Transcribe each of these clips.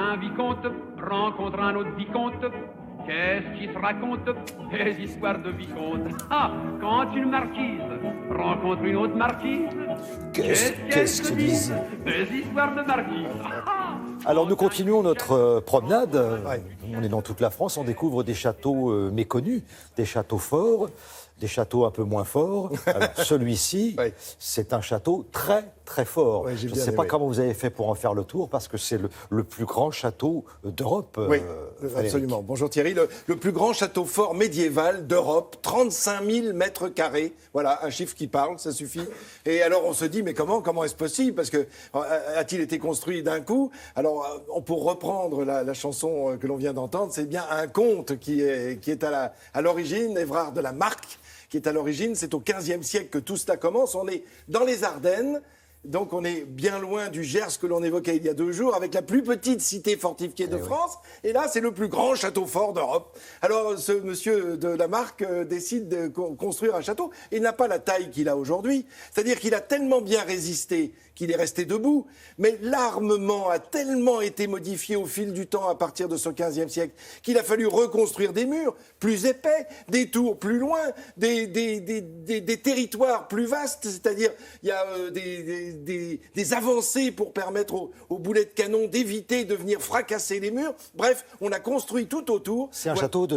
Un vicomte rencontre un autre vicomte. Qu'est-ce qui se raconte? Des histoires de vicomte. Ah, quand une marquise rencontre une autre marquise, Qu'est-ce qu'ils disent? Des histoires de marquise. Alors nous continuons notre promenade. On est dans toute la France, on découvre des châteaux méconnus, des châteaux forts, des châteaux un peu moins forts. Alors, celui-ci, c'est un château très très fort. Je ne sais pas comment vous avez fait pour en faire le tour, parce que c'est le plus grand château d'Europe. Oui, absolument. Bonjour Thierry. Le plus grand château fort médiéval d'Europe, 35 000 mètres carrés. Voilà, un chiffre qui parle, ça suffit. Et alors on se dit, mais comment est-ce possible? Parce que a-t-il été construit d'un coup? Alors, pour reprendre la chanson que l'on vient d'entendre, c'est bien un conte qui est à l'origine, Évrard de la Marque, qui est à l'origine. C'est au XVe siècle que tout cela commence. On est dans les Ardennes. Donc on est bien loin du Gers que l'on évoquait il y a 2 jours, avec la plus petite cité fortifiée de France. Et là, c'est le plus grand château fort d'Europe. Alors ce monsieur de la Marque décide de construire un château. Il n'a pas la taille qu'il a aujourd'hui. C'est-à-dire qu'il a tellement bien résisté qu'il est resté debout. Mais l'armement a tellement été modifié au fil du temps à partir de ce XVe siècle qu'il a fallu reconstruire des murs plus épais, des tours plus loin, des territoires plus vastes. C'est-à-dire il y a des avancées pour permettre aux boulets de canon d'éviter de venir fracasser les murs. Bref, on a construit tout autour. C'est un château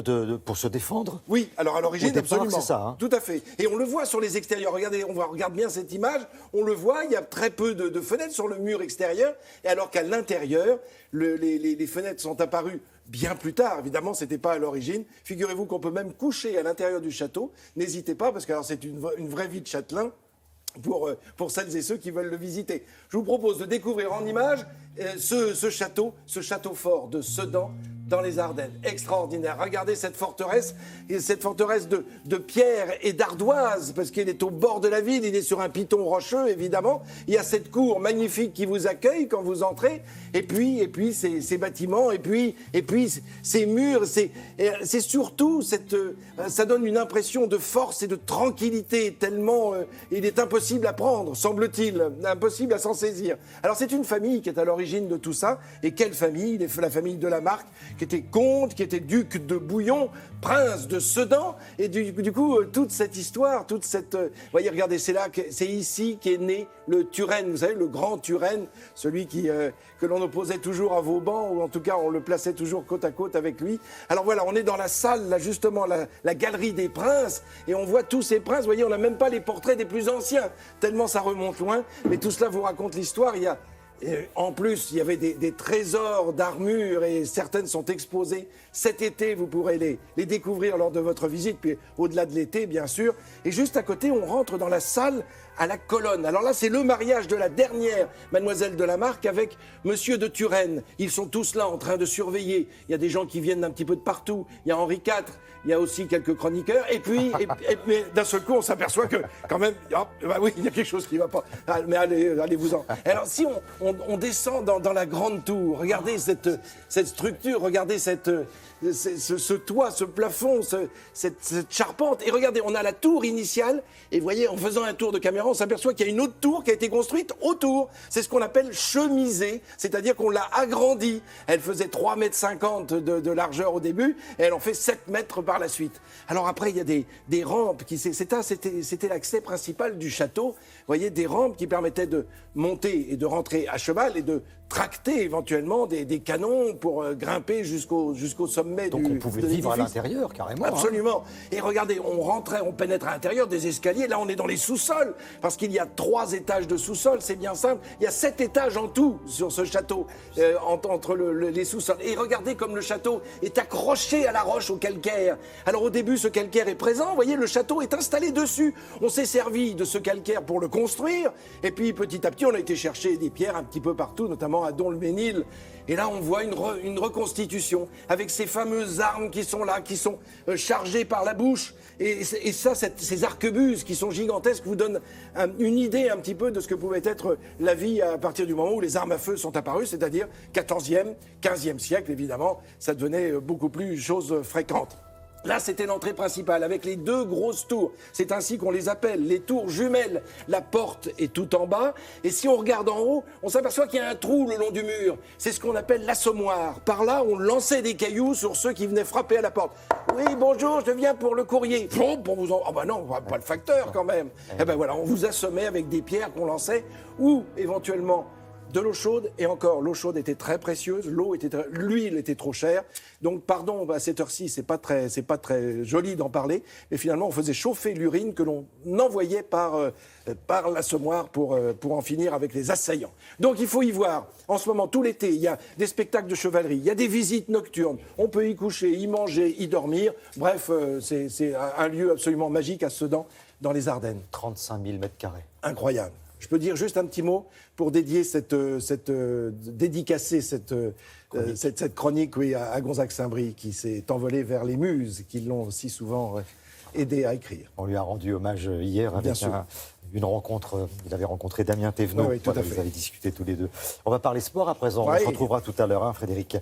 pour se défendre? Oui, alors à l'origine, absolument. C'est ça, hein. Tout à fait. Et on le voit sur les extérieurs. Regardez, regarde bien cette image. On le voit, il y a très peu de fenêtres sur le mur extérieur. Et alors qu'à l'intérieur, les fenêtres sont apparues bien plus tard. Évidemment, ce n'était pas à l'origine. Figurez-vous qu'on peut même coucher à l'intérieur du château. N'hésitez pas, parce que alors, c'est une vraie vie de châtelain. Pour celles et ceux qui veulent le visiter. Je vous propose de découvrir en images ce château fort de Sedan, dans les Ardennes. Extraordinaire. Regardez cette forteresse de pierre et d'ardoise, parce qu'elle est au bord de la ville, il est sur un piton rocheux, évidemment. Il y a cette cour magnifique qui vous accueille quand vous entrez, et puis ces bâtiments, et puis ces murs, c'est surtout ça donne une impression de force et de tranquillité, tellement il est impossible à prendre, semble-t-il, impossible à s'en saisir. Alors c'est une famille qui est à l'origine de tout ça, et quelle famille? La famille de la Marque, qui était comte, qui était duc de Bouillon, prince de Sedan, et du coup, toute cette histoire, voyez, regardez, c'est ici qu'est né le Turenne, vous savez, le grand Turenne, celui que l'on opposait toujours à Vauban, ou en tout cas, on le plaçait toujours côte à côte avec lui. Alors voilà, on est dans la salle, là, justement, la galerie des princes, et on voit tous ces princes, vous voyez, on n'a même pas les portraits des plus anciens, tellement ça remonte loin, mais tout cela vous raconte l'histoire. En plus, il y avait des trésors d'armure, et certaines sont exposées. Cet été, vous pourrez les découvrir lors de votre visite, puis au-delà de l'été, bien sûr. Et juste à côté, on rentre dans la salle à la colonne. Alors là, c'est le mariage de la dernière mademoiselle de la Marque avec monsieur de Turenne. Ils sont tous là en train de surveiller. Il y a des gens qui viennent d'un petit peu de partout. Il y a Henri IV, il y a aussi quelques chroniqueurs. Et puis, d'un seul coup, on s'aperçoit que, quand même, oui, il y a quelque chose qui ne va pas. Mais allez-vous-en. Alors, si on descend dans la grande tour, regardez cette structure, regardez ce toit, ce plafond, cette charpente. Et regardez, on a la tour initiale. Et vous voyez, en faisant un tour de caméra, on s'aperçoit qu'il y a une autre tour qui a été construite autour. C'est ce qu'on appelle chemisée, c'est-à-dire qu'on l'a agrandie. Elle faisait 3,50 m de largeur au début, et elle en fait 7 mètres par la suite. Alors après, il y a des rampes. C'était l'accès principal du château. Vous voyez, des rampes qui permettaient de monter et de rentrer à cheval et de tracter éventuellement des canons pour grimper jusqu'au sommet. Donc on pouvait vivre à l'intérieur, carrément. Absolument. Hein. Et regardez, on pénètre à l'intérieur des escaliers. Là, on est dans les sous-sols, parce qu'il y a 3 étages de sous-sol, c'est bien simple. Il y a 7 étages en tout sur ce château, entre les sous-sols. Et regardez comme le château est accroché à la roche, au calcaire. Alors au début, ce calcaire est présent. Vous voyez, le château est installé dessus. On s'est servi de ce calcaire pour le construire. Et puis, petit à petit, on a été chercher des pierres un petit peu partout, notamment à Dom-le-Mesnil. Et là, on voit une reconstitution avec ces fameuses armes qui sont là, qui sont chargées par la bouche. Et ça, ces arquebuses qui sont gigantesques vous donnent une idée un petit peu de ce que pouvait être la vie à partir du moment où les armes à feu sont apparues, c'est-à-dire 14e, 15e siècle, évidemment. Ça devenait beaucoup plus chose fréquente. Là, c'était l'entrée principale, avec les 2 grosses tours. C'est ainsi qu'on les appelle, les tours jumelles. La porte est tout en bas, et si on regarde en haut, on s'aperçoit qu'il y a un trou le long du mur. C'est ce qu'on appelle l'assommoir. Par là, on lançait des cailloux sur ceux qui venaient frapper à la porte. « Oui, bonjour, je viens pour le courrier. » Pour vous en... Ah bah non, pas le facteur quand même. Eh ben voilà, on vous assommait avec des pierres qu'on lançait, ou éventuellement... de l'eau chaude, et encore, l'eau chaude était très précieuse, l'huile était trop chère. Donc, pardon, à cette heure-ci, c'est pas très joli d'en parler, mais finalement, on faisait chauffer l'urine que l'on envoyait par l'assommoir pour en finir avec les assaillants. Donc, il faut y voir. En ce moment, tout l'été, il y a des spectacles de chevalerie, il y a des visites nocturnes, on peut y coucher, y manger, y dormir. Bref, c'est un lieu absolument magique à Sedan, dans les Ardennes. 35 000 mètres carrés. Incroyable. Je peux dire juste un petit mot pour dédier dédicacer cette chronique oui, à Gonzague Saint-Brie qui s'est envolé vers les muses qui l'ont si souvent aidé à écrire. On lui a rendu hommage hier avec une rencontre. Il avait rencontré Damien Thévenot. Oui, tout à fait. Vous avez discuté tous les deux. On va parler sport à présent. On se retrouvera tout à l'heure, Frédéric.